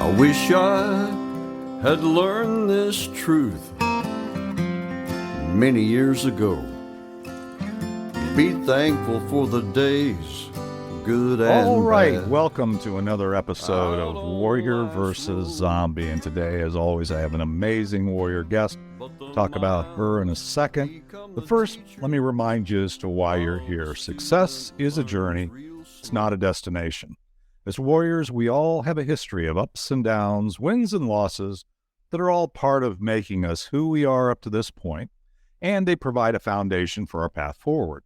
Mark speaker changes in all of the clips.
Speaker 1: I wish I had learned this truth many years ago. Be thankful for the days, good and
Speaker 2: All right,
Speaker 1: bad.
Speaker 2: welcome to another episode of Warrior versus Zombie. And today, as always, I have an amazing warrior guest. Talk about her in a second. But first, let me remind you as to why you're here. Success is a journey, it's not a destination. As warriors, we all have a history of ups and downs, wins and losses that are all part of making us who we are up to this point, and they provide a foundation for our path forward.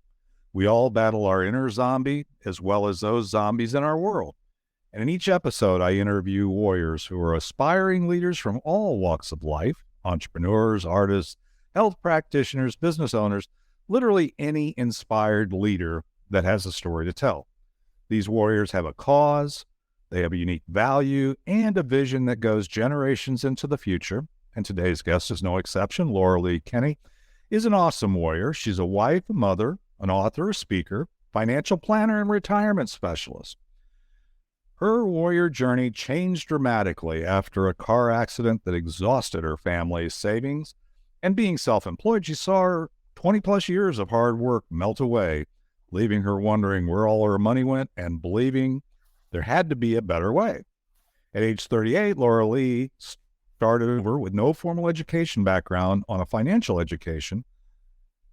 Speaker 2: We all battle our inner zombie as well as those zombies in our world. And in each episode, I interview warriors who are aspiring leaders from all walks of life, entrepreneurs, artists, health practitioners, business owners, literally any inspired leader that has a story to tell. These warriors have a cause, they have a unique value, and a vision that goes generations into the future. And today's guest is no exception. Laura Lee Kenney is an awesome warrior. She's a wife, a mother, an author, a speaker, financial planner, and retirement specialist. Her warrior journey changed dramatically after a car accident that exhausted her family's savings. And being self-employed, she saw her 20-plus years of hard work melt away, leaving her wondering where all her money went and believing there had to be a better way. At age 38, Laura Lee started over with no formal education background on a financial education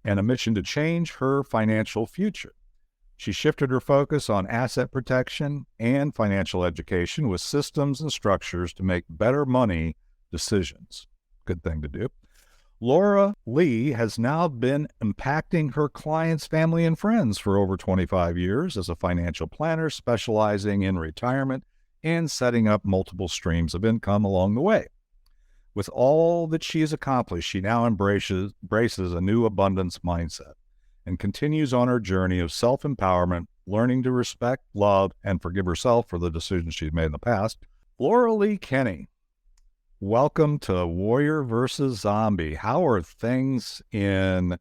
Speaker 2: and a mission to change her financial future. She shifted her focus on asset protection and financial education with systems and structures to make better money decisions. Good thing to do. Laura Lee has now been impacting her clients, family, and friends for over 25 years as a financial planner, specializing in retirement and setting up multiple streams of income along the way. With all that she has accomplished, she now embraces a new abundance mindset and continues on her journey of self-empowerment, learning to respect, love, and forgive herself for the decisions she's made in the past. Laura Lee Kenney, welcome to Warrior versus Zombie. How are things in,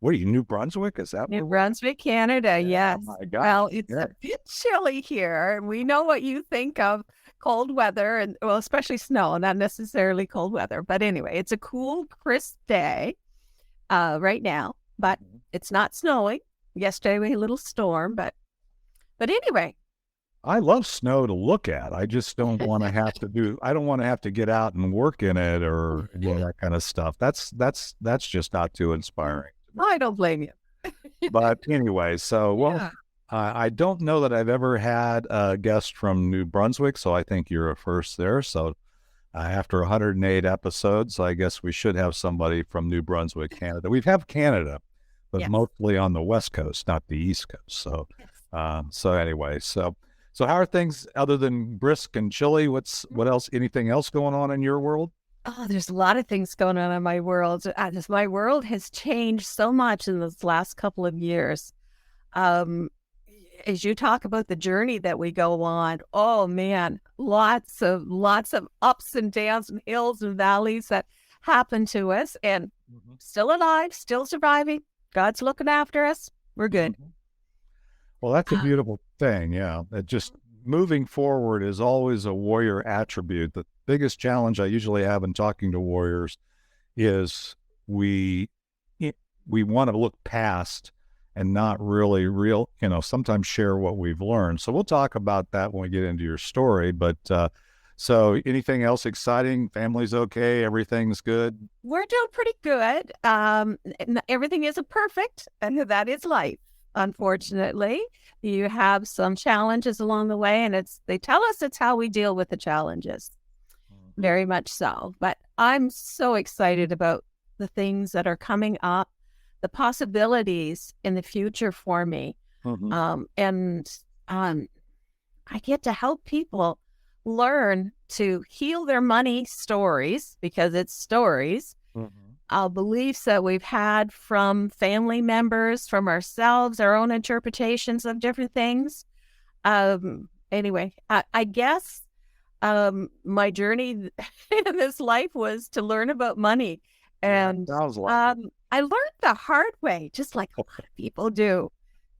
Speaker 2: what are you, New Brunswick? Is that
Speaker 3: New Brunswick, Canada, yes.
Speaker 2: Oh my God.
Speaker 3: Well, it's a bit chilly here. We know what you think of cold weather, and well, especially snow, not necessarily cold weather. But anyway, it's a cool, crisp day right now, but it's not snowing. Yesterday we had a little storm, but anyway.
Speaker 2: I love snow to look at. I just don't want to have to I don't want to have to get out and work in it or that kind of stuff. That's just not too inspiring.
Speaker 3: I don't blame you.
Speaker 2: But anyway, so, I don't know that I've ever had a guest from New Brunswick, so I think you're a first there. So after 108 episodes, I guess we should have somebody from New Brunswick, Canada. We have Canada, but mostly on the West Coast, not the East Coast. So, anyway, so how are things other than brisk and chilly? What else? Anything else going on in your world?
Speaker 3: Oh, there's a lot of things going on in my world. My world has changed so much in this last couple of years. As you talk about the journey that we go on, oh man, lots of ups and downs and hills and valleys that happen to us, and still alive, still surviving. God's looking after us. We're good.
Speaker 2: Well, that's a beautiful thing. Yeah. It just moving forward is always a warrior attribute. The biggest challenge I usually have in talking to warriors is we want to look past and not really sometimes share what we've learned. So we'll talk about that when we get into your story. But so anything else exciting? Family's okay? Everything's good? We're
Speaker 3: doing pretty good. Everything isn't perfect, and that is life. Unfortunately, you have some challenges along the way, and they tell us it's how we deal with the challenges. Very much so. But I'm so excited about the things that are coming up, the possibilities in the future for me. And I get to help people learn to heal their money stories, because it's stories. Beliefs that we've had from family members, from ourselves, our own interpretations of different things. Anyway, I guess my journey in this life was to learn about money. And I learned the hard way, just like a lot of people do.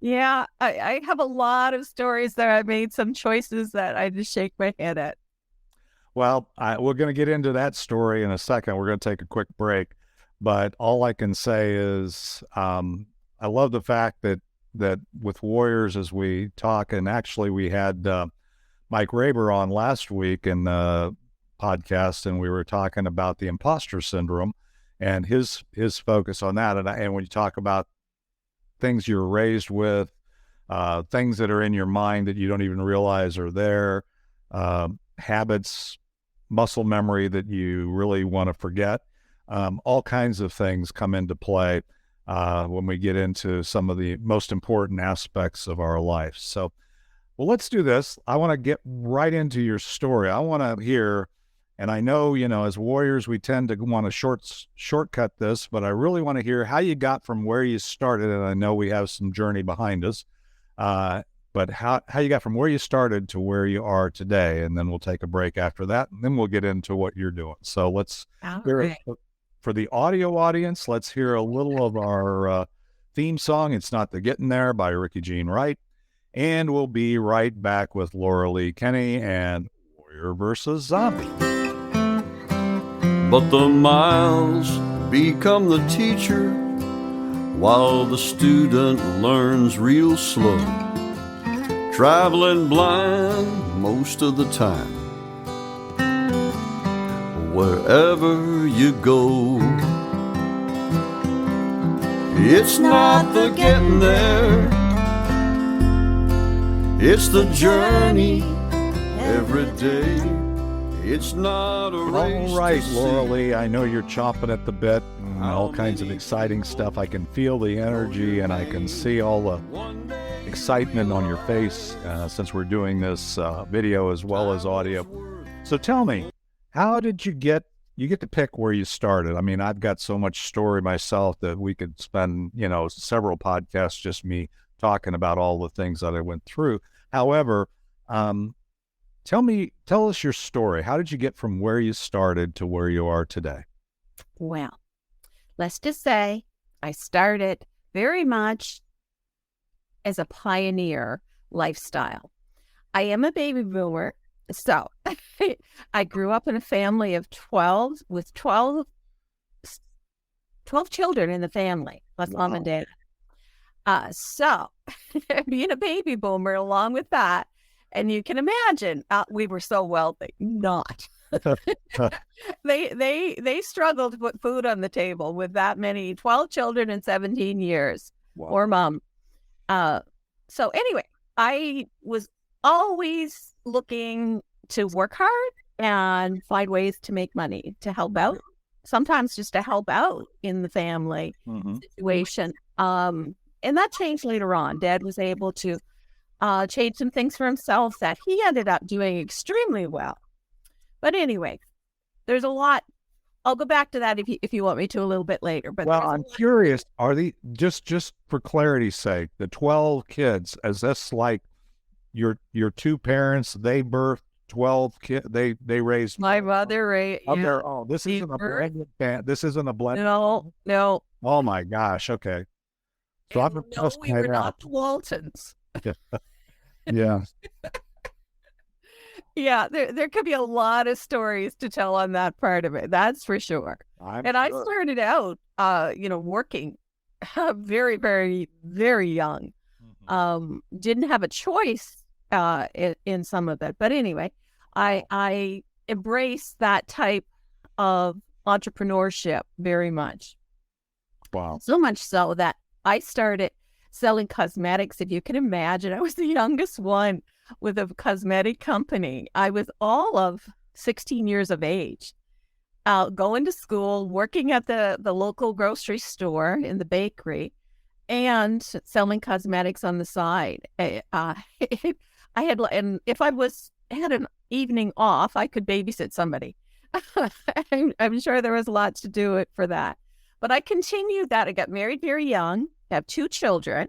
Speaker 3: Yeah, I have a lot of stories that I made some choices that I just shake my head at.
Speaker 2: Well, we're going to get into that story in a second. We're going to take a quick break, but all I can say is I love the fact that with Warriors, as we talk, and actually we had Mike Raber on last week in the podcast, and we were talking about the imposter syndrome and his focus on that. And when you talk about things you're raised with, things that are in your mind that you don't even realize are there, habits, muscle memory that you really want to forget, all kinds of things come into play when we get into some of the most important aspects of our life. So, well, let's do this. I want to get right into your story. I want to hear, and I know, as Warriors, we tend to want to shortcut this, but I really want to hear how you got from where you started. And I know we have some journey behind us, but how you got from where you started to where you are today. And then we'll take a break after that, and then we'll get into what you're doing. So let's hear, for the audio audience, let's hear a little of our theme song. It's Not the Getting There by Ricky Jean Wright. And we'll be right back with Laura Lee Kenny and Warrior versus Zombie.
Speaker 1: But the miles become the teacher while the student learns real slow, traveling blind most of the time. Wherever you go, it's not the getting there, it's the journey every day. It's not a race.
Speaker 2: All right, Laura Lee, I know you're chomping at the bit and all kinds of exciting stuff. I can feel the energy and I can see all the excitement on your face since we're doing this video as well as audio. So tell me, how did you get to pick where you started? I mean, I've got so much story myself that we could spend, several podcasts just me talking about all the things that I went through. However, tell us your story. How did you get from where you started to where you are today?
Speaker 3: Well, let's just say I started very much as a pioneer lifestyle. I am a baby boomer, so I grew up in a family of 12 with 12 children in the family, plus mom and dad. So being a baby boomer along with that, and you can imagine we were so wealthy. Not. They struggled to put food on the table with that many 12 children in 17 years. Wow. Or mom. So anyway, I was always looking to work hard and find ways to make money to help out. Sometimes just to help out in the family situation. And that changed later on. Dad was able to change some things for himself that he ended up doing extremely well. But anyway, there's a lot. I'll go back to that if you want me to a little bit later. But
Speaker 2: well, I'm curious. Are the just for clarity's sake, the 12 kids? Is this like your two parents? They birthed 12 kids. They raised.
Speaker 3: My mother raised.
Speaker 2: Yeah. This isn't a blended band. This isn't a blended.
Speaker 3: No.
Speaker 2: Oh my gosh. Okay. So I'm just
Speaker 3: we were not Waltons.
Speaker 2: Yeah.
Speaker 3: Yeah, there could be a lot of stories to tell on that part of it. That's for sure. I started out, working very, very, very young. Didn't have a choice in some of it. But anyway, I embrace that type of entrepreneurship very much.
Speaker 2: Wow.
Speaker 3: So much so that I started selling cosmetics. If you can imagine, I was the youngest one with a cosmetic company. I was all of 16 years of age, going to school, working at the local grocery store in the bakery, and selling cosmetics on the side. I had, and if I had an evening off, I could babysit somebody. I'm sure there was a lot to do it for that. But I continued that. I got married very young, have 2 children,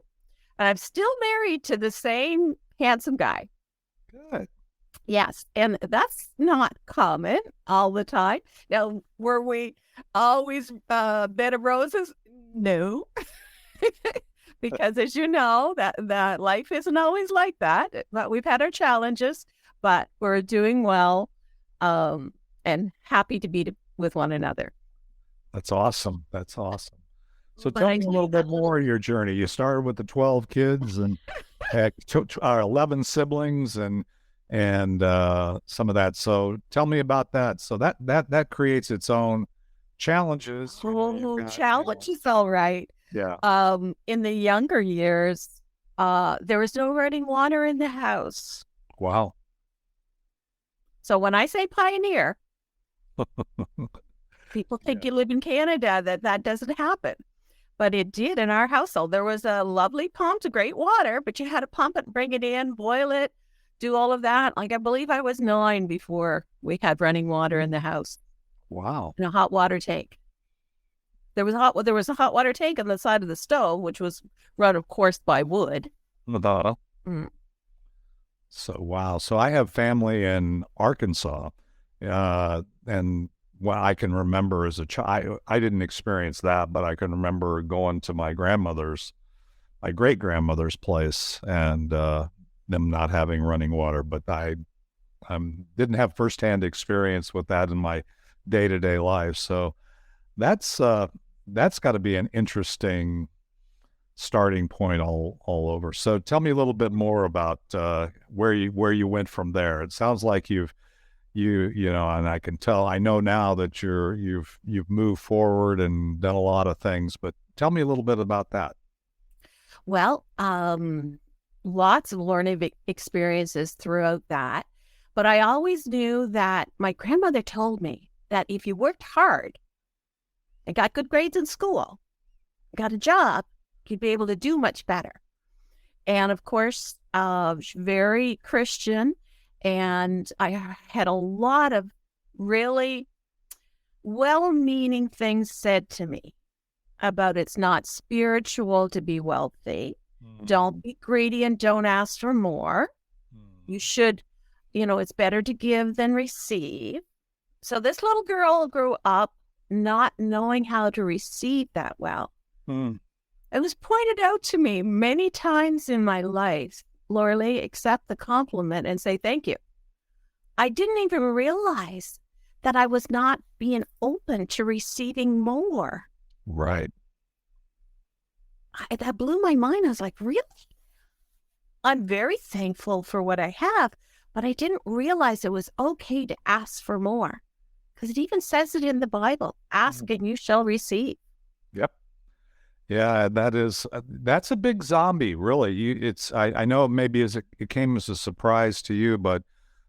Speaker 3: and I'm still married to the same handsome guy.
Speaker 2: Good.
Speaker 3: Yes, and that's not common all the time. Now, were we always bed of roses? No, because as you know, that life isn't always like that. But we've had our challenges, but we're doing well. and happy to be with one another.
Speaker 2: That's awesome. That's awesome. So
Speaker 3: But
Speaker 2: tell
Speaker 3: I
Speaker 2: me a
Speaker 3: do
Speaker 2: little bit
Speaker 3: have-
Speaker 2: more of your journey. You started with the 12 kids and had 11 siblings and some of that. So tell me about that. So that creates its own challenges. You know, you've got,
Speaker 3: Challenge is all right.
Speaker 2: yeah.
Speaker 3: In the younger years, there was no running water in the house.
Speaker 2: Wow.
Speaker 3: So when I say pioneer, people think you live in Canada, that doesn't happen. But it did in our household. There was a lovely pump to great water, but you had to pump it, bring it in, boil it, do all of that. Like I believe I was 9 before we had running water in the house
Speaker 2: Wow.
Speaker 3: in a hot water tank. There was a hot water tank on the side of the stove, which was run, of course, by wood.
Speaker 2: Madonna.
Speaker 3: Mm.
Speaker 2: So, wow. So I have family in Arkansas, and what I can remember as a child, I didn't experience that, but I can remember going to my great grandmother's place, and them not having running water. But I didn't have firsthand experience with that in my day-to-day life. So that's got to be an interesting starting point all over. So tell me a little bit more about where you went from there. It sounds like you know, and I know now that you've moved forward and done a lot of things, but tell me a little bit about that.
Speaker 3: Well, lots of learning experiences throughout that. But I always knew that my grandmother told me that if you worked hard and got good grades in school, got a job, you'd be able to do much better. And of course, very Christian. And I had a lot of really well-meaning things said to me about it's not spiritual to be wealthy. Don't be greedy and don't ask for more. You should, it's better to give than receive. So this little girl grew up not knowing how to receive that well. It was pointed out to me many times in my life, Lorelei, accept the compliment and say thank you. I didn't even realize that I was not being open to receiving more.
Speaker 2: Right.
Speaker 3: That blew my mind. I was like, really? I'm very thankful for what I have, but I didn't realize it was okay to ask for more. Because it even says it in the Bible, ask and you shall receive.
Speaker 2: Yep. Yeah, that's a big zombie, really. I know maybe it came as a surprise to you, but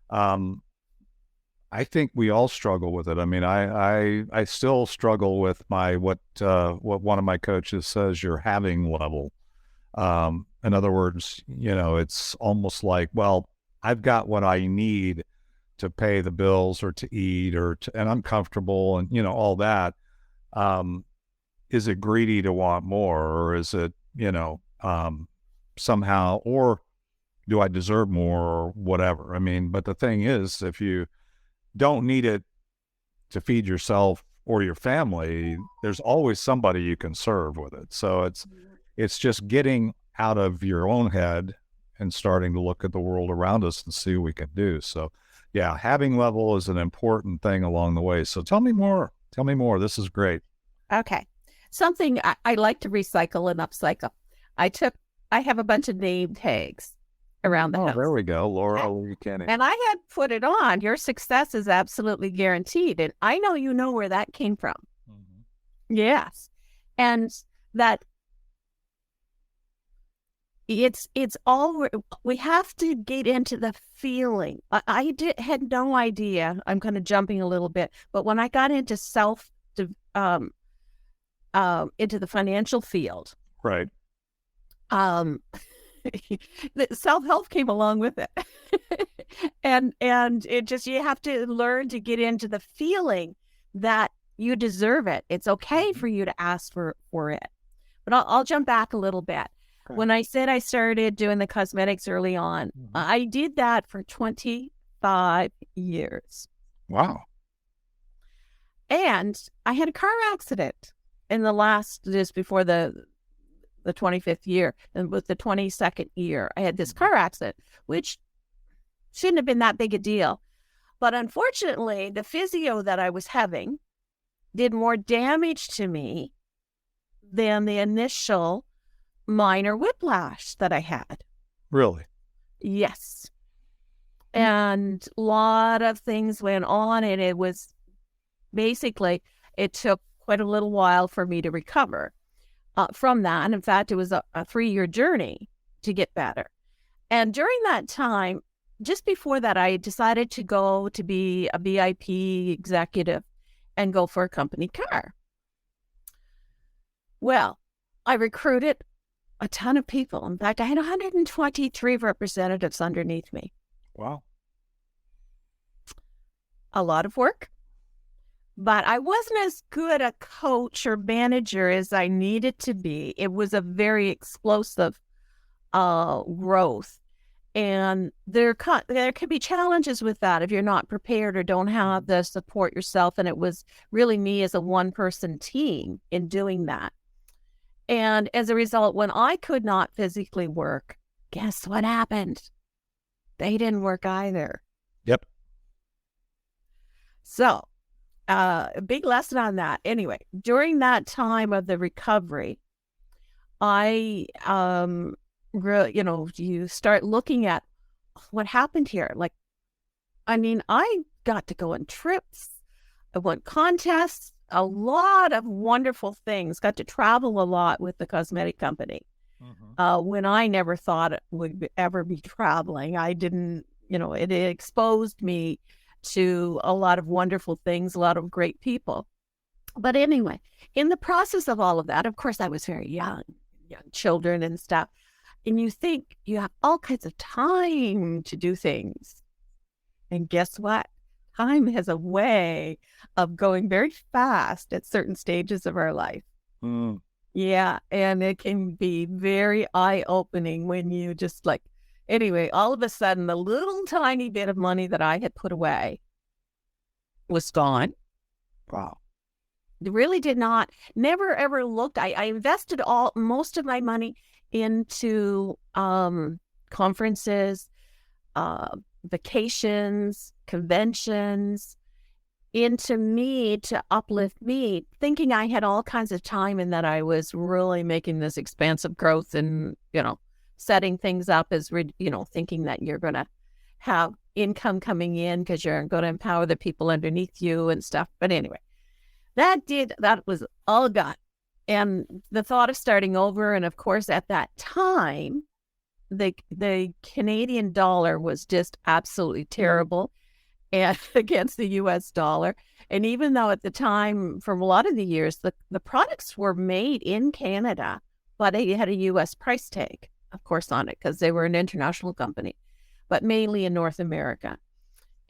Speaker 2: I think we all struggle with it. I mean, I still struggle with what one of my coaches says, your having level. In other words, it's almost like, well, I've got what I need to pay the bills or to eat and I'm comfortable and all that. Is it greedy to want more, or is it, somehow, or do I deserve more or whatever? I mean, but the thing is, if you don't need it to feed yourself or your family, there's always somebody you can serve with it. So it's just getting out of your own head and starting to look at the world around us and see what we can do. So yeah, having level is an important thing along the way. So tell me more. This is great.
Speaker 3: Okay. Something I like to recycle and upcycle. I have a bunch of name tags around the house.
Speaker 2: There we go. Laura Lee Kenny.
Speaker 3: And I had put it on. Your success is absolutely guaranteed. And I know you know where that came from. Yes. And that it's all, we have to get into the feeling. I had no idea. I'm kind of jumping a little bit, but when I got into into the financial field,
Speaker 2: right.
Speaker 3: The self-help came along with it. and it just, you have to learn to get into the feeling that you deserve it. It's okay for you to ask for it. But I'll jump back a little bit. Okay. When I said I started doing the cosmetics early on, I did that for 25 years.
Speaker 2: Wow.
Speaker 3: And I had a car accident in just before the 25th year, and with the 22nd year, I had this car accident, which shouldn't have been that big a deal. But unfortunately, the physio that I was having did more damage to me than the initial minor whiplash that I had.
Speaker 2: Really?
Speaker 3: Yes. And a lot of things went on, and it was basically, it took quite a little while for me to recover from that. And in fact, it was a 3-year journey to get better. And during that time, just before that, I decided to go to be a VIP executive and go for a company car. Well, I recruited a ton of people. In fact, I had 123 representatives underneath me.
Speaker 2: Wow.
Speaker 3: A lot of work, but I wasn't as good a coach or manager as I needed to be. It was a very explosive growth. And there could be challenges with that if you're not prepared or don't have the support yourself. And it was really me as a one-person team in doing that. And as a result, when I could not physically work, guess what happened? They didn't work either.
Speaker 2: Yep.
Speaker 3: So, a big lesson on that. Anyway, during that time of the recovery, I, you start looking at what happened here. Like, I mean, I got to go on trips, I won contests, a lot of wonderful things, got to travel a lot with the cosmetic company. When I never thought it would ever be traveling. I didn't, it exposed me to a lot of wonderful things, a lot of great people. But anyway, in the process of all of that, of course, I was very young children and stuff. And you think you have all kinds of time to do things. And guess what? Time has a way of going very fast at certain stages of our life. Yeah, and it can be very eye-opening when you just anyway, all of a sudden, the little tiny bit of money that I had put away was gone.
Speaker 2: Wow.
Speaker 3: Really never ever looked. I invested most of my money into conferences, vacations, conventions, into me to uplift me, thinking I had all kinds of time and that I was really making this expansive growth and, setting things up as, thinking that you're going to have income coming in because you're going to empower the people underneath you and stuff. But anyway, that was all gone. And the thought of starting over, and of course, at that time, the Canadian dollar was just absolutely terrible and against the US dollar. And even though at the time, for a lot of the years, the products were made in Canada, but they had a US price tag, of course, on it because they were an international company, but mainly in North America.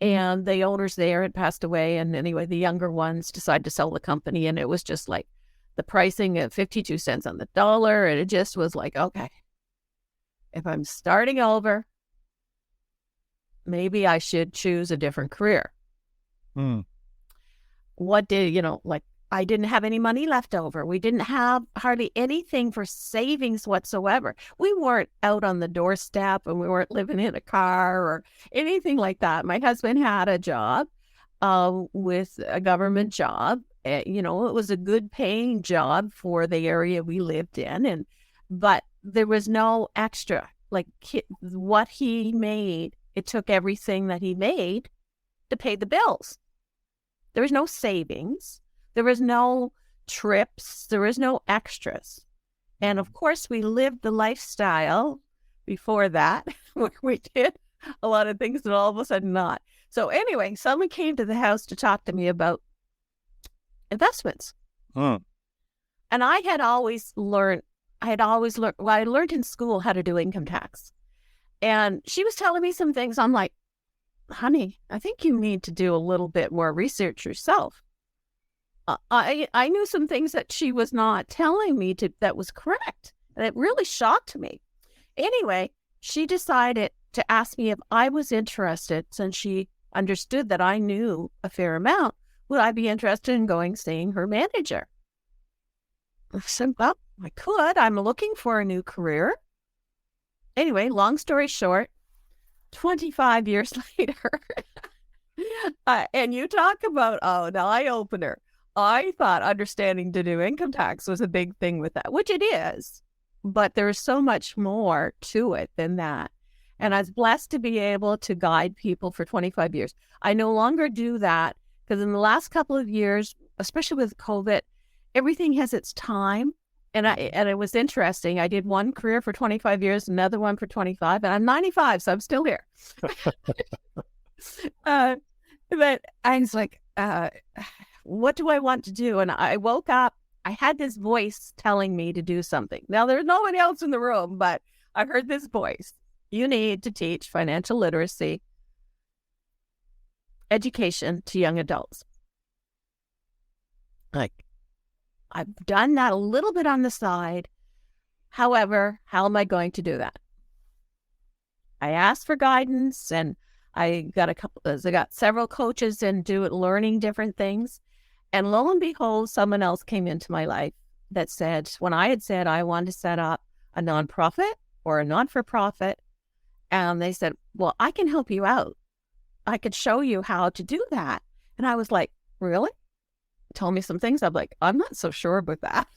Speaker 3: And the owners there had passed away. And anyway, the younger ones decided to sell the company. And it was just like the pricing at 52 cents on the dollar. And it just was like, okay, if I'm starting over, maybe I should choose a different career. What did, I didn't have any money left over. We didn't have hardly anything for savings whatsoever. We weren't out on the doorstep and we weren't living in a car or anything like that. My husband had a job with a government job. It was a good paying job for the area we lived in. But there was no extra, what he made. It took everything that he made to pay the bills. There was no savings. There was no trips. There was no extras. And of course, we lived the lifestyle before that, where we did a lot of things that all of a sudden not. So anyway, someone came to the house to talk to me about investments. And I had always learned, I learned in school how to do income tax. And she was telling me some things. I'm like, honey, I think you need to do a little bit more research yourself. I knew some things that she was not telling me that was correct. And it really shocked me. Anyway, she decided to ask me if I was interested, since she understood that I knew a fair amount, would I be interested in seeing her manager? I said, well, I could. I'm looking for a new career. Anyway, long story short, 25 years later, And you talk about, an eye opener. I thought understanding to do income tax was a big thing with that, which it is, but there's so much more to it than that. And I was blessed to be able to guide people for 25 years. I no longer do that because in the last couple of years, especially with COVID, everything has its time. And it was interesting. I did one career for 25 years, another one for 25, and I'm 95, so I'm still here. But I was like, what do I want to do? And I woke up, I had this voice telling me to do something. Now, there's no one else in the room, but I heard this voice. You need to teach financial literacy education to young adults. Like, I've done that a little bit on the side. However, how am I going to do that? I asked for guidance, and I got several coaches and learning different things. And lo and behold, someone else came into my life that said, when I had said I wanted to set up a nonprofit or a not-for-profit, and they said, well, I can help you out. I could show you how to do that. And I was like, really? Told me some things. I'm like, I'm not so sure about that,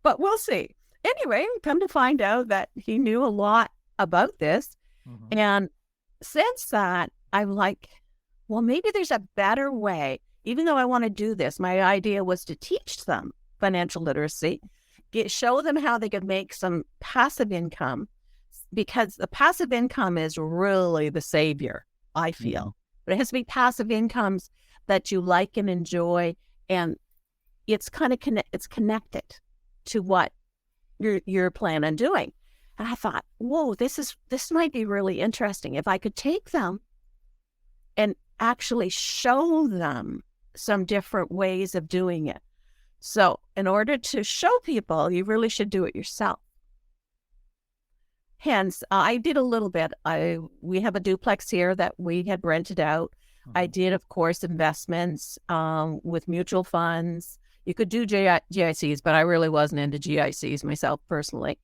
Speaker 3: but we'll see. Anyway, come to find out that he knew a lot about this. Mm-hmm. And since that, I'm like, well, maybe there's a better way. Even though I want to do this, my idea was to teach them financial literacy, show them how they could make some passive income, because the passive income is really the savior, I feel. Mm-hmm. But it has to be passive incomes that you like and enjoy, and it's kind of it's connected to what you're planning on doing. And I thought, whoa, this might be really interesting if I could take them and actually show them some different ways of doing it. So in order to show people, you really should do it yourself. Hence, I did a little bit. We have a duplex here that we had rented out. Mm-hmm. I did, of course, investments with mutual funds. You could do GICs, but I really wasn't into GICs myself personally.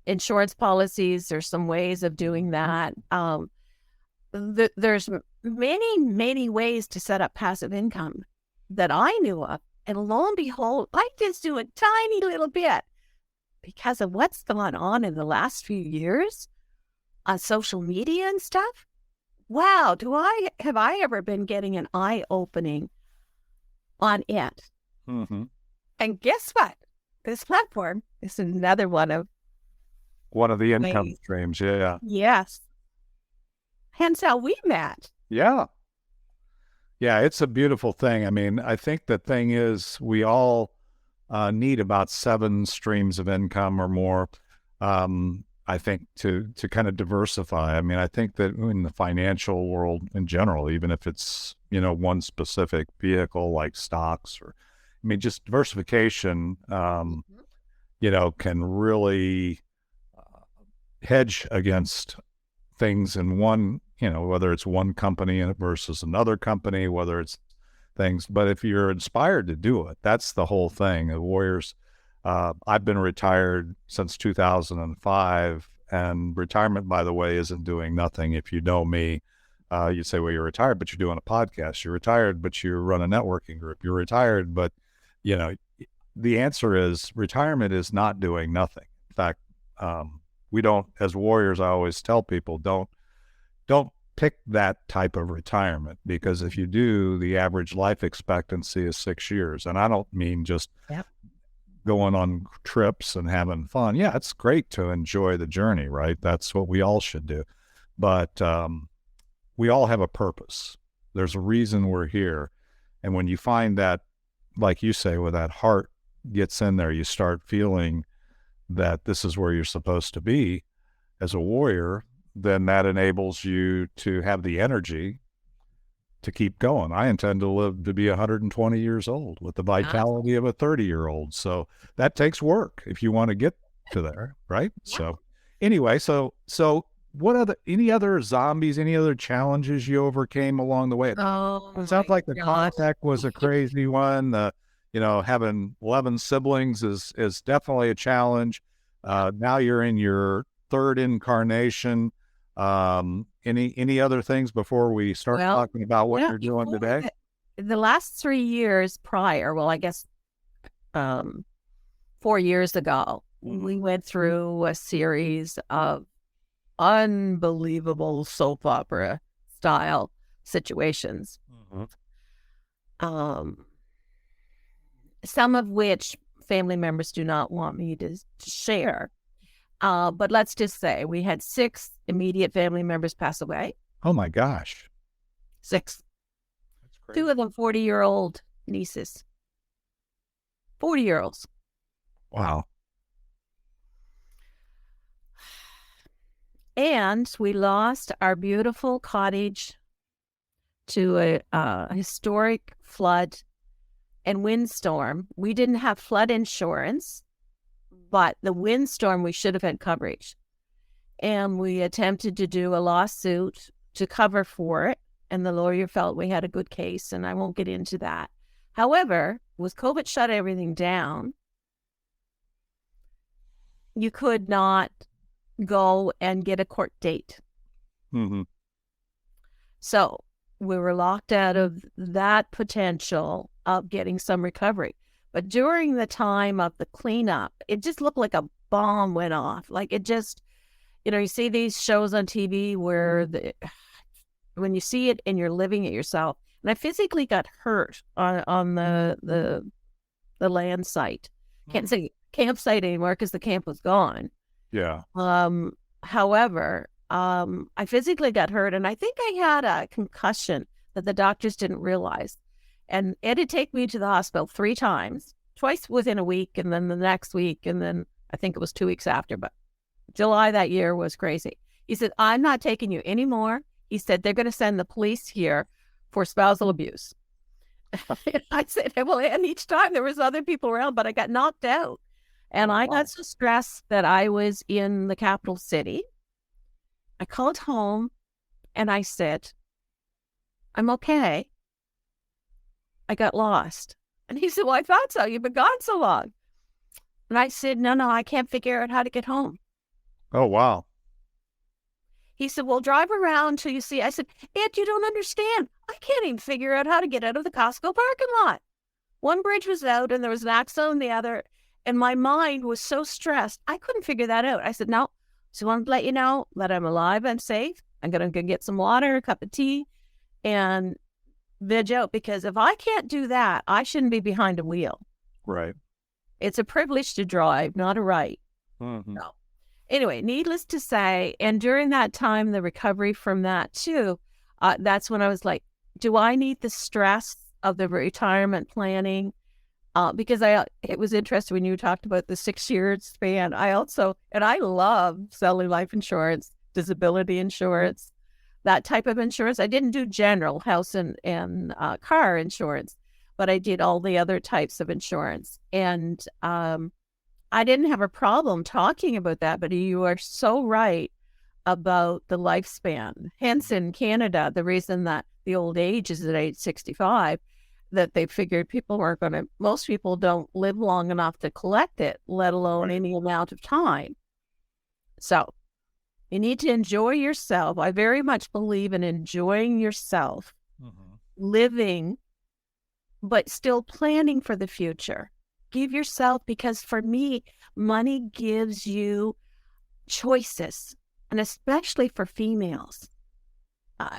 Speaker 3: Insurance policies, there's some ways of doing that. There's many, many ways to set up passive income that I knew of. And lo and behold, I just do a tiny little bit because of what's gone on in the last few years on social media and stuff. Wow, have I ever been getting an eye-opening on it? Mm-hmm. And guess what? This platform is another one of
Speaker 2: the income streams. Yeah.
Speaker 3: Yes. Hence how we met.
Speaker 2: Yeah. Yeah, it's a beautiful thing. I mean, I think the thing is we all need about 7 streams of income or more, I think, to kind of diversify. I mean, I think that in the financial world in general, even if it's, one specific vehicle like stocks just diversification, can really hedge against things in one, whether it's one company versus another company, whether it's things. But if you're inspired to do it, that's the whole thing. The Warriors, I've been retired since 2005, and retirement, by the way, isn't doing nothing. If you know me, you say, well, you're retired, but you're doing a podcast. You're retired, but you run a networking group. You're retired, but, the answer is retirement is not doing nothing. In fact, we don't, as Warriors, I always tell people, don't pick that type of retirement, because if you do, the average life expectancy is 6 years. And I don't mean just going on trips and having fun. Yeah, it's great to enjoy the journey, right? That's what we all should do. But we all have a purpose. There's a reason we're here. And when you find that, like you say, where that heart gets in there, you start feeling that this is where you're supposed to be as a warrior, then that enables you to have the energy to keep going. I intend to live to be 120 years old with the vitality of a 30-year-old. So that takes work if you want to get to there, right? Yeah. So anyway, so any other zombies, any other challenges you overcame along the way? It sounds like the contact was a crazy one. Having 11 siblings is definitely a challenge. Now you're in your 3rd incarnation. Any other things before we start
Speaker 3: Well,
Speaker 2: talking about what
Speaker 3: yeah,
Speaker 2: you're doing
Speaker 3: before
Speaker 2: today?
Speaker 3: the last 3 years prior, well, I guess 4 years ago, we went through a series of unbelievable soap opera style situations. Um, some of which family members do not want me to share. But let's just say we had 6 immediate family members pass away.
Speaker 2: Oh my gosh.
Speaker 3: 6.
Speaker 2: That's crazy.
Speaker 3: 2 of them 40-year-old nieces. 40-year-olds.
Speaker 2: Wow.
Speaker 3: And we lost our beautiful cottage to a historic flood and windstorm. We didn't have flood insurance, but the windstorm, we should have had coverage. And we attempted to do a lawsuit to cover for it. And the lawyer felt we had a good case, and I won't get into that. However, with COVID shut everything down, you could not go and get a court date.
Speaker 2: Mm-hmm.
Speaker 3: So we were locked out of that potential of getting some recovery. But during the time of the cleanup, it just looked like a bomb went off. Like it just, you see these shows on TV where when you see it and you're living it yourself. And I physically got hurt on the land site. Can't say campsite anymore because the camp was gone.
Speaker 2: Yeah.
Speaker 3: However, I physically got hurt, and I think I had a concussion that the doctors didn't realize. And it had taken me to the hospital 3 times, twice within a week, and then the next week, and then I think it was 2 weeks after. But July that year was crazy. He said, I'm not taking you anymore. He said, they're going to send the police here for spousal abuse. I said, well, and each time there was other people around, but I got knocked out. And I got so stressed that I was in the capital city. I called home and I said, I'm okay. I got lost. And he said, well, I thought so. You've been gone so long. And I said, no, I can't figure out how to get home.
Speaker 2: Oh, wow.
Speaker 3: He said, well, drive around till you see. I said, Ed, you don't understand. I can't even figure out how to get out of the Costco parking lot. One bridge was out and there was an accident on the other. And my mind was so stressed, I couldn't figure that out. I said, no, so I want to let you know that I'm alive and safe. I'm going to go get some water, a cup of tea, and veg out. Because if I can't do that, I shouldn't be behind a wheel.
Speaker 2: Right.
Speaker 3: It's a privilege to drive, not a right.
Speaker 2: Mm-hmm.
Speaker 3: No. Anyway, needless to say, and during that time, the recovery from that too, that's when I was like, do I need the stress of the retirement planning? Because it was interesting when you talked about the 6-year span. I love selling life insurance, disability insurance, that type of insurance. I didn't do general house and car insurance, but I did all the other types of insurance. And I didn't have a problem talking about that, but you are so right about the lifespan. Hence in Canada, the reason that the old age is at age 65, that they figured most people don't live long enough to collect it, let alone any amount of time. So you need to enjoy yourself. I very much believe in enjoying yourself, living, but still planning for the future. Give yourself, because for me, money gives you choices, and especially for females.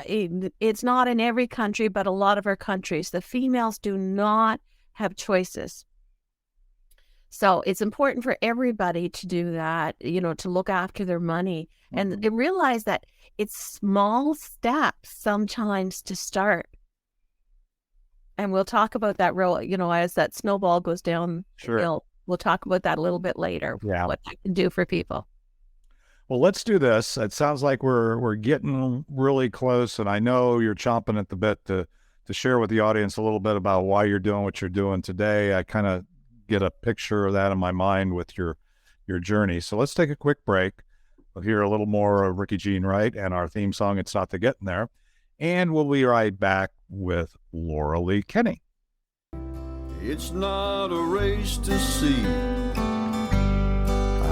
Speaker 3: It's not in every country, but a lot of our countries, the females do not have choices. So it's important for everybody to do that, to look after their money and realize that it's small steps sometimes to start. And we'll talk about that as that snowball goes down.
Speaker 2: Sure.
Speaker 3: We'll talk about that a little bit later.
Speaker 2: Yeah.
Speaker 3: What that can do for people.
Speaker 2: Well, let's do this. It sounds like we're getting really close, and I know you're chomping at the bit to share with the audience a little bit about why you're doing what you're doing today. I kind of get a picture of that in my mind with your journey. So let's take a quick break. We'll hear a little more of Ricky Jean Wright and our theme song, It's Not the Getting There. And we'll be right back with Laura Lee Kenny.
Speaker 1: It's not a race to see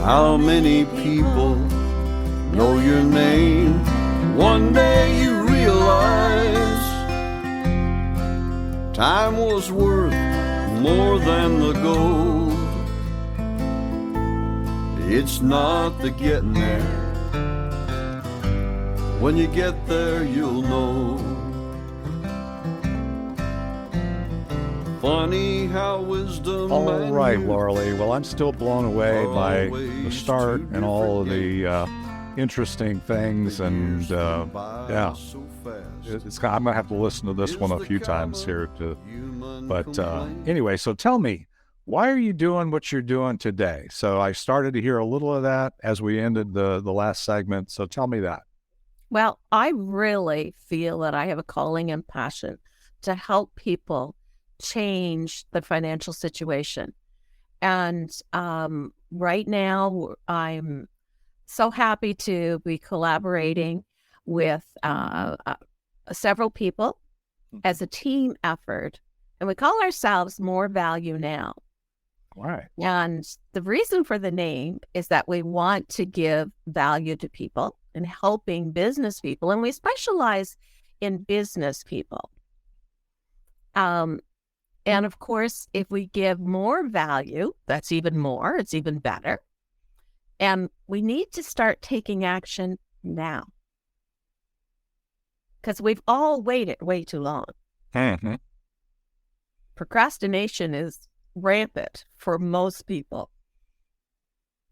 Speaker 1: how many people know your name. One day you realize time was worth more than the gold. It's not the getting there. When you get there, you'll know. Funny how wisdom.
Speaker 2: All right, Lauralee. Well, I'm still blown away by the start and all of the interesting things, and yeah, I'm gonna have to listen to this one a few times here too. But anyway, so tell me, why are you doing what you're doing today? So I started to hear a little of that as we ended the last segment. So tell me that.
Speaker 3: Well, I really feel that I have a calling and passion to help people change the financial situation. And right now, I'm so happy to be collaborating with several people as a team effort. And we call ourselves More Value Now.
Speaker 2: All right.
Speaker 3: And the reason for the name is that we want to give value to people and helping business people. And we specialize in business people. And of course, if we give more value, that's even more, it's even better. And we need to start taking action now. Because we've all waited way too long.
Speaker 2: Mm-hmm.
Speaker 3: Procrastination is rampant for most people.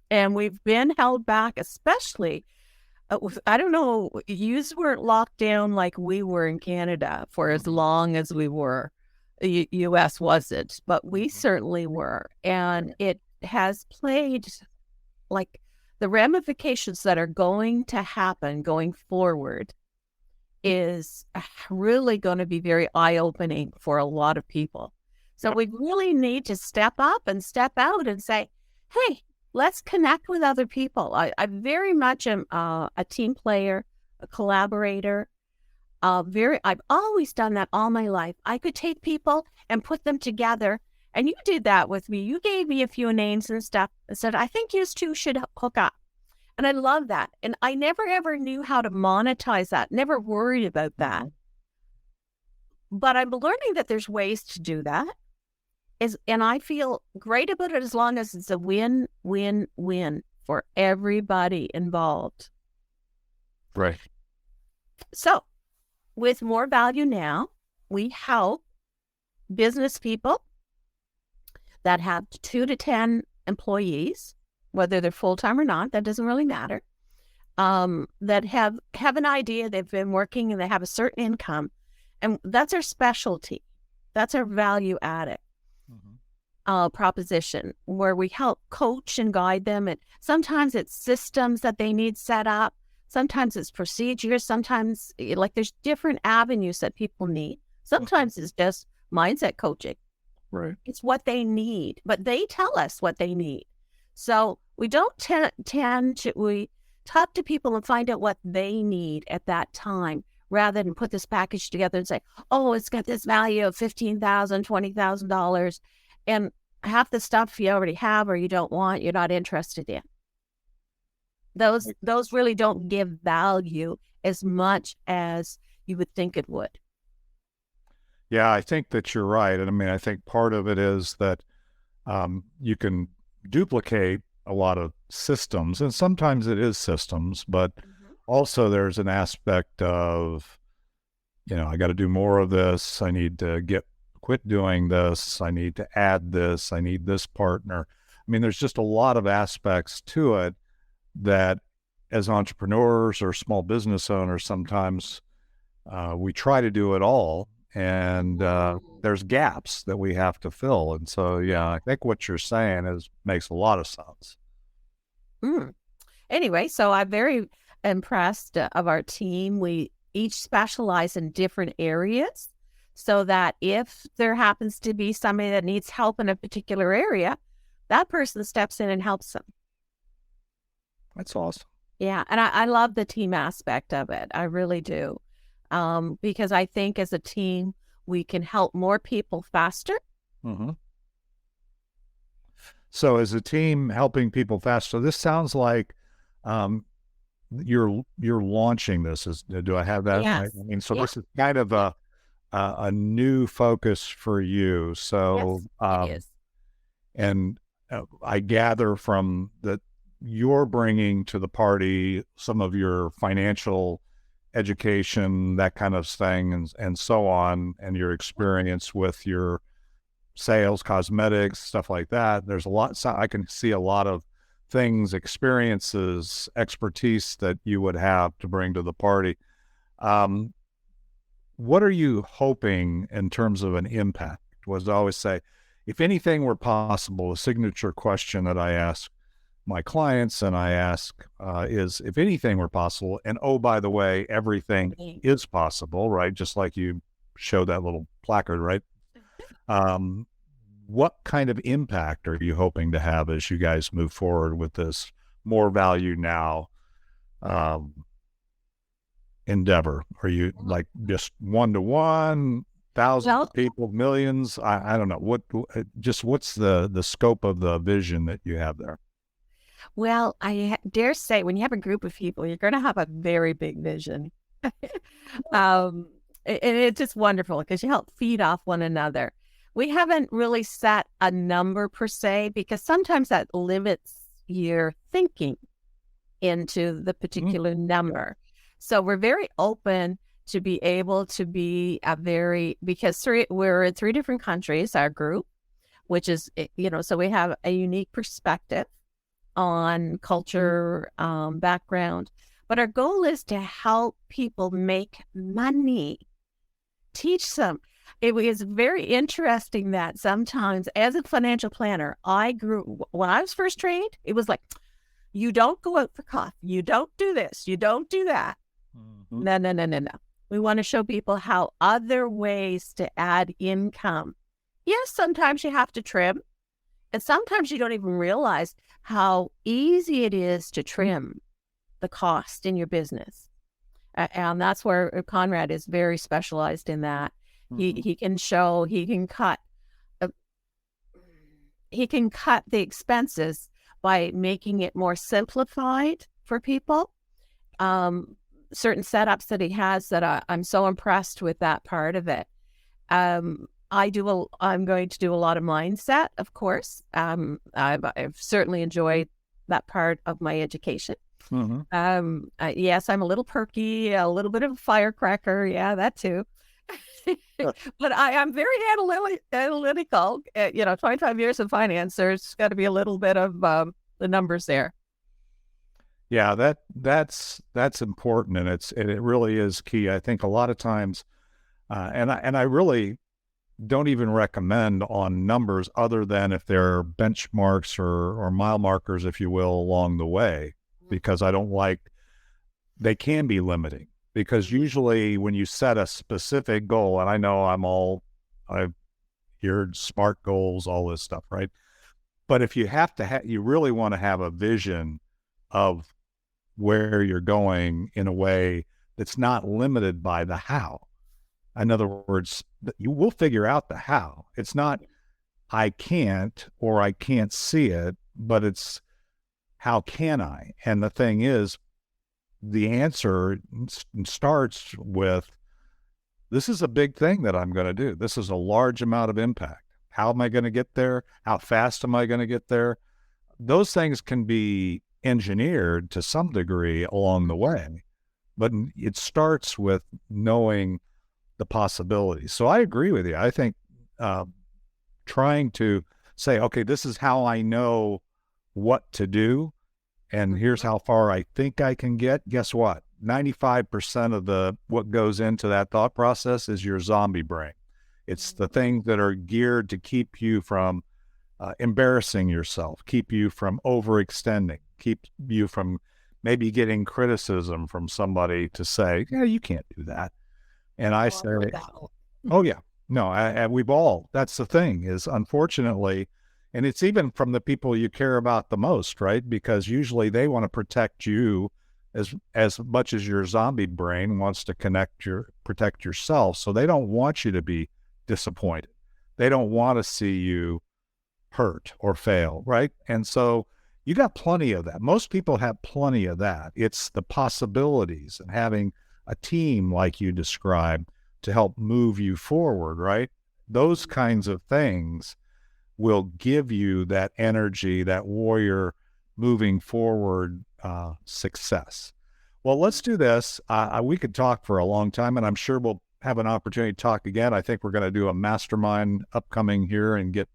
Speaker 3: And we've been held back, especially, I don't know, yous weren't locked down like we were in Canada for as long as we were. U.S. wasn't, but we certainly were. And it has played, like, the ramifications that are going to happen going forward is really going to be very eye-opening for a lot of people. So we really need to step up and step out and say, hey, let's connect with other people. I very much am a team player, a collaborator. I've always done that all my life. I could take people and put them together. And you did that with me. You gave me a few names and stuff and said, I think you two should hook up. And I love that. And I never ever knew how to monetize that. Never worried about that. But I'm learning that there's ways to do that. And I feel great about it as long as it's a win-win-win for everybody involved.
Speaker 2: Right.
Speaker 3: So with More Value Now, we help business people that have 2 to 10 employees, whether they're full-time or not, that doesn't really matter, that have an idea, they've been working and they have a certain income. And that's our specialty. That's our value added proposition, where we help coach and guide them. And sometimes it's systems that they need set up. Sometimes it's procedures. Sometimes, like, there's different avenues that people need. Sometimes it's just mindset coaching.
Speaker 2: Right.
Speaker 3: It's what they need, but they tell us what they need. So we don't we talk to people and find out what they need at that time, rather than put this package together and say, oh, it's got this value of $15,000, $20,000. And half the stuff you already have or you don't want, you're not interested in. Those really don't give value as much as you would think it would.
Speaker 2: Yeah, I think that you're right. And I mean, I think part of it is that you can duplicate a lot of systems, and sometimes it is systems, but also there's an aspect of, I got to do more of this. I need to quit doing this. I need to add this. I need this partner. I mean, there's just a lot of aspects to it that as entrepreneurs or small business owners, sometimes we try to do it all, and there's gaps that we have to fill. And so, yeah, I think what you're saying makes a lot of sense.
Speaker 3: Anyway, so I'm very impressed of our team. We each specialize in different areas, so that if there happens to be somebody that needs help in a particular area, that person steps in and helps them.
Speaker 2: That's awesome.
Speaker 3: Yeah, and I love the team aspect of it. I really do. Because I think as a team, we can help more people faster.
Speaker 2: Mm-hmm. So as a team helping people faster, this sounds like you're launching this. Do I have that right?
Speaker 3: Yes.
Speaker 2: I mean, so
Speaker 3: Yeah.
Speaker 2: this is kind of a new focus for you. So,
Speaker 3: Yes, it is.
Speaker 2: and I gather from that you're bringing to the party some of your financial education, that kind of thing, and so on, and your experience with your sales, cosmetics, stuff like that. There's a lot. So I can see a lot of things, experiences, expertise that you would have to bring to the party. Um, what are you hoping in terms of an impact? Was I always say, if anything were possible, a signature question that I ask my clients and I ask is, if anything were possible, and oh, by the way, everything is possible, right? Just like you showed that little placard, right? What kind of impact are you hoping to have as you guys move forward with this more value now endeavor? Are you like just one-to-one, thousands of people, millions? I don't know. What's the scope of the vision that you have there?
Speaker 3: Well, I dare say when you have a group of people, you're going to have a very big vision. And it's just wonderful because you help feed off one another. We haven't really set a number per se because sometimes that limits your thinking into the particular number. So we're very open to be able to be because we're in 3 different countries, our group, which is, so we have a unique perspective on culture, background. But our goal is to help people make money, teach them. It was very interesting that sometimes as a financial planner, when I was first trained, it was like, you don't go out for coffee. You don't do this. You don't do that. No. We want to show people how other ways to add income. Yes, sometimes you have to trim. And sometimes you don't even realize how easy it is to trim the cost in your business. And that's where Conrad is very specialized in that. He can cut the expenses by making it more simplified for people. Certain setups that he has that I'm so impressed with that part of it. I'm going to do a lot of mindset, of course. I've certainly enjoyed that part of my education. Yes, I'm a little perky, a little bit of a firecracker. Yeah, that too. But I'm very analytical. 25 years of finance, there's got to be a little bit of the numbers there.
Speaker 2: Yeah, that's important, and it really is key. I think a lot of times, and I really don't even recommend on numbers other than if they're benchmarks or mile markers, if you will, along the way, because they can be limiting. Because usually when you set a specific goal, and I know I've heard SMART goals, all this stuff, right? But if you you really want to have a vision of where you're going in a way that's not limited by the how. In other words, you will figure out the how. It's not, I can't, or I can't see it, but it's, how can I? And the thing is, the answer starts with, this is a big thing that I'm going to do. This is a large amount of impact. How am I going to get there? How fast am I going to get there? Those things can be engineered to some degree along the way, but it starts with knowing the possibilities. So I agree with you. I think trying to say, okay, this is how I know what to do, and here's how far I think I can get. Guess what? 95% of what goes into that thought process is your zombie brain. It's the things that are geared to keep you from embarrassing yourself, keep you from overextending, keep you from maybe getting criticism from somebody to say, yeah, you can't do that. And I say, oh yeah, no, we've that's the thing is, unfortunately, and it's even from the people you care about the most, right? Because usually they want to protect you as much as your zombie brain wants to protect yourself. So they don't want you to be disappointed. They don't want to see you hurt or fail, right? And so You got plenty of that. Most people have plenty of that. It's the possibilities and having a team like you described to help move you forward, right? Those kinds of things will give you that energy, that warrior moving forward success. Well, let's do this. We could talk for a long time, and I'm sure we'll have an opportunity to talk again. I think we're going to do a mastermind upcoming here and get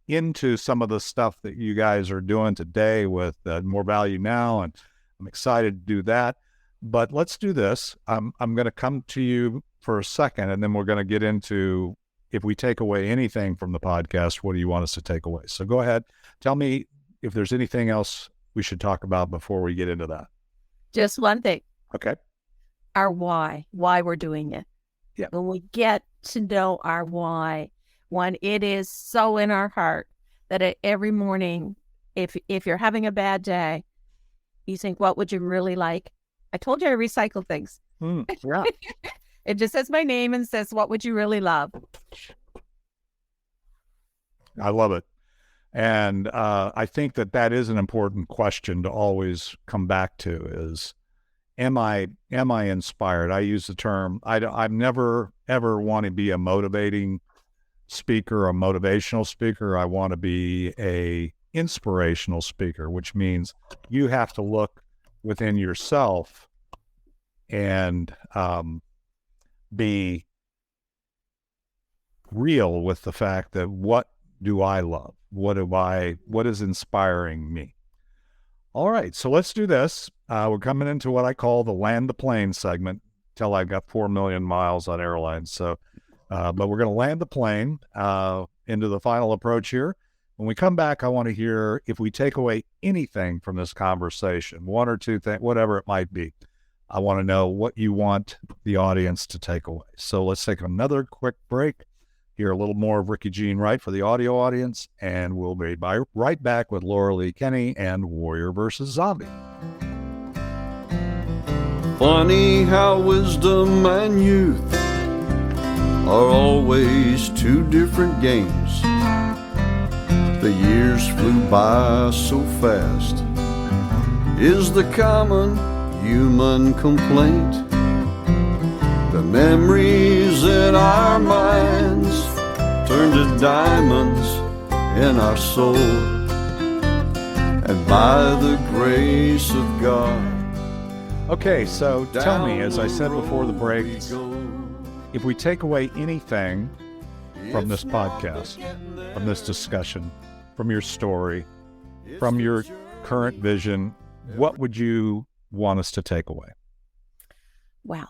Speaker 2: into some of the stuff that you guys are doing today with More Value Now, and I'm excited to do that. But let's do this. I'm going to come to you for a second, and then we're going to get into, if we take away anything from the podcast, what do you want us to take away? So go ahead. Tell me if there's anything else we should talk about before we get into that.
Speaker 3: Just one thing.
Speaker 2: Okay.
Speaker 3: Our why we're doing it.
Speaker 2: Yeah.
Speaker 3: When we get to know our why, when it is so in our heart that every morning, if you're having a bad day, you think, what would you really like? I told you I recycle things.
Speaker 2: Yeah.
Speaker 3: It just says my name and says, what would you really love?
Speaker 2: I love it. And I think that is an important question to always come back to is, am I inspired? I use the term, I've never, ever want to be a motivating speaker, a motivational speaker. I want to be a inspirational speaker, which means you have to look within yourself and be real with the fact that what do I love? What is inspiring me? All right, so let's do this. We're coming into what I call the land the plane segment till I've got 4 million miles on airlines. So, but we're going to land the plane into the final approach here. When we come back, I want to hear if we take away anything from this conversation, one or two things, whatever it might be. I want to know what you want the audience to take away. So let's take another quick break. Hear a little more of Ricky Jean Wright for the audio audience, and we'll be right back with Laura Lee Kenny and Warrior versus Zombie.
Speaker 1: Funny how wisdom and youth are always two different games. The years flew by so fast, is the common human complaint. The memories in our minds turn to diamonds in our soul, and by the grace of God.
Speaker 2: Okay, so tell me, as I said before the break, if we take away anything from this podcast, from this discussion, from your story, from your current vision, what would you want us to take away?
Speaker 3: Wow.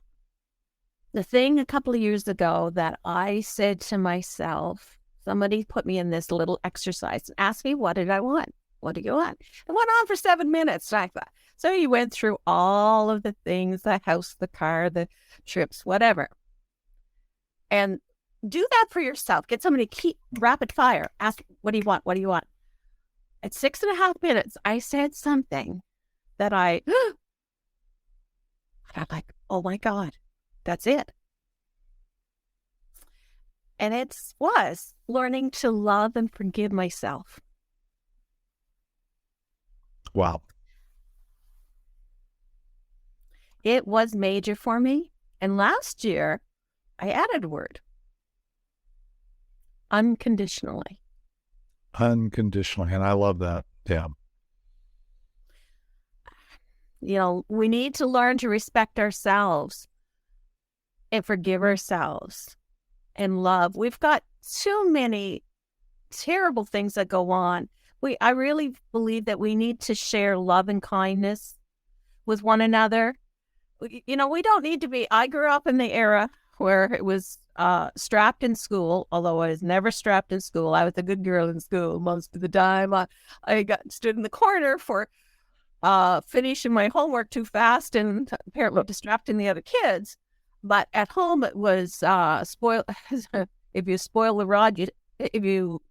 Speaker 3: The thing a couple of years ago that I said to myself, somebody put me in this little exercise and asked me, what did I want? What do you want? It went on for 7 minutes. I thought, so you went through all of the things, the house, the car, the trips, whatever. And do that for yourself. Get somebody to keep rapid fire. Ask, what do you want? What do you want? At 6.5 minutes, I said something that I'm like, oh my God, that's it. And it was learning to love and forgive myself.
Speaker 2: Wow.
Speaker 3: It was major for me. And last year, I added a word. Unconditionally.
Speaker 2: Unconditionally. And I love that. Yeah.
Speaker 3: You know, we need to learn to respect ourselves and forgive ourselves and love. We've got too many terrible things that go on. I really believe that we need to share love and kindness with one another. You know, we don't need to be, I grew up in the era where it was strapped in school, although I was never strapped in school. I was a good girl in school most of the time. I stood in the corner for finishing my homework too fast and apparently distracting the other kids. But at home, it was if you spoil the rod, if you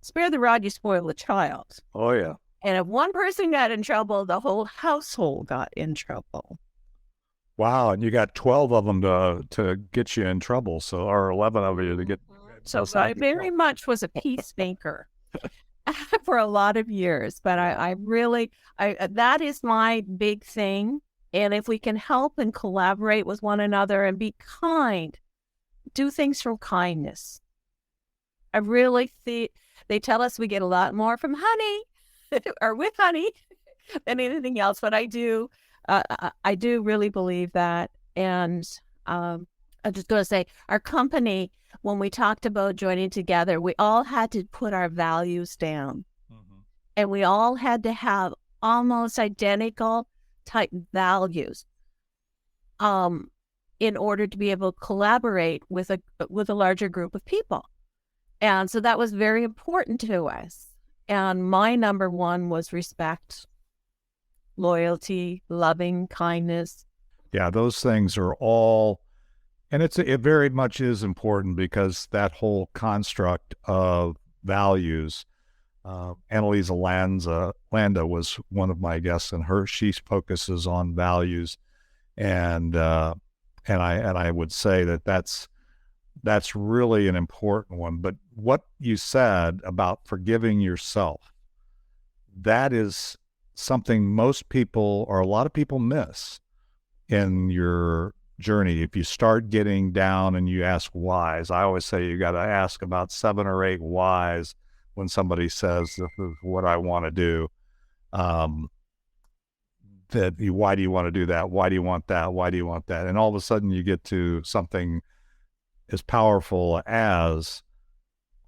Speaker 3: spare the rod, you spoil the child.
Speaker 2: Oh, yeah.
Speaker 3: And if one person got in trouble, the whole household got in trouble.
Speaker 2: Wow. And you got 12 of them to get you in trouble. So, or 11 of you to get.
Speaker 3: So I very much was a peacemaker. for a lot of years. But I really, that is my big thing. And if we can help and collaborate with one another and be kind, do things from kindness. I really think they tell us we get a lot more from honey or with honey than anything else. But I do really believe that. And I'm just going to say, our company, when we talked about joining together, we all had to put our values down. Mm-hmm. And we all had to have almost identical type values in order to be able to collaborate with a larger group of people. And so that was very important to us. And my number one was respect, loyalty, loving kindness.
Speaker 2: Yeah, those things are all, and it very much is important, because that whole construct of values, Annalisa Landa was one of my guests, and she focuses on values, and I would say that's really an important one. But what you said about forgiving yourself, that is something most people, or a lot of people, miss in your journey. If you start getting down and you ask whys, I always say you got to ask about 7 or 8 whys when somebody says, this is what I want to do. Why do you want to do that? Why do you want that? Why do you want that? And all of a sudden you get to something as powerful as,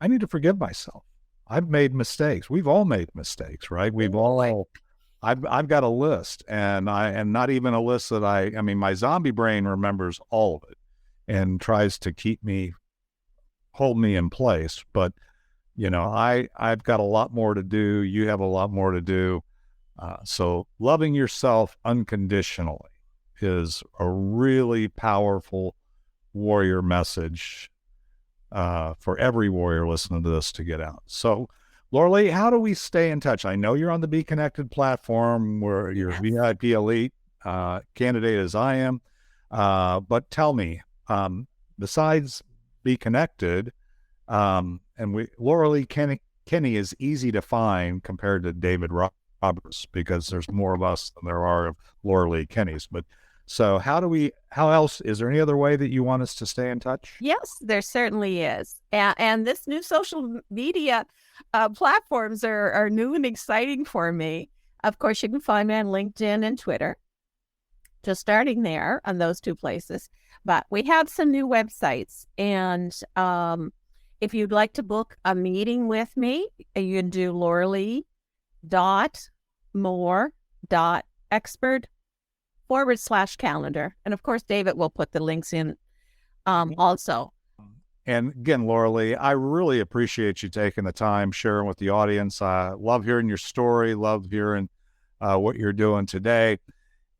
Speaker 2: I need to forgive myself. I've made mistakes. We've all made mistakes, right? I've got a list, and not even a list that I mean, my zombie brain remembers all of it and tries to hold me in place. But, I've got a lot more to do. You have a lot more to do. So loving yourself unconditionally is a really powerful warrior message for every warrior listening to this to get out. So, Laura-Leigh, how do we stay in touch? I know you're on the Be Connected platform, where you're VIP Elite candidate as I am. But tell me, besides Be Connected, Laura-Leigh Kenny is easy to find compared to David Roberts, because there's more of us than there are of Laura-Leigh Kennys. But so how else, is there any other way that you want us to stay in touch?
Speaker 3: Yes, there certainly is. And this new social media platforms are new and exciting for me. Of course, you can find me on LinkedIn and Twitter, just starting there on those 2 places. But we have some new websites. And if you'd like to book a meeting with me, you can do lauralee.moore.expert/calendar. And of course, David will put the links in also.
Speaker 2: And again, Laura-Leigh, I really appreciate you taking the time, sharing with the audience. I love hearing your story, love hearing what you're doing today.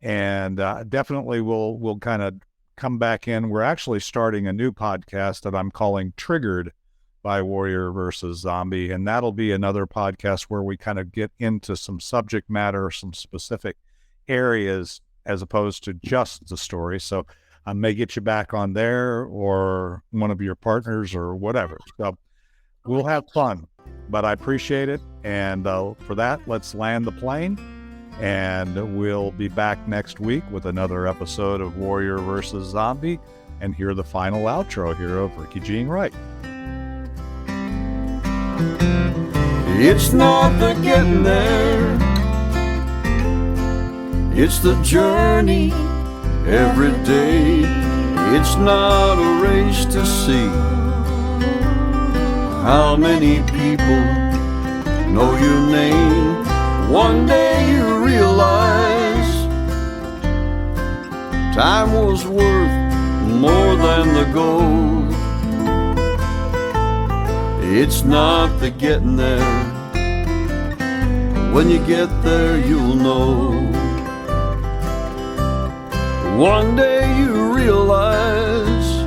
Speaker 2: And definitely we'll kind of come back in. We're actually starting a new podcast that I'm calling Triggered by Warrior versus Zombie. And that'll be another podcast where we kind of get into some subject matter, some specific areas, as opposed to just the story. So I may get you back on there, or one of your partners, or whatever. So we'll have fun, but I appreciate it. And for that, let's land the plane, and we'll be back next week with another episode of Warrior versus Zombie, and hear the final outro here of Ricky Jean Wright.
Speaker 1: It's not the getting there, it's the journey every day. It's not a race to see how many people know your name. One day you realize time was worth more than the gold. It's not the getting there, when you get there you'll know. One day you realize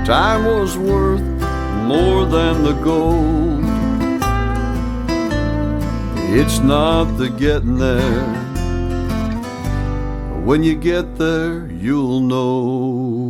Speaker 1: time was worth more than the gold. It's not the getting there, when you get there you'll know.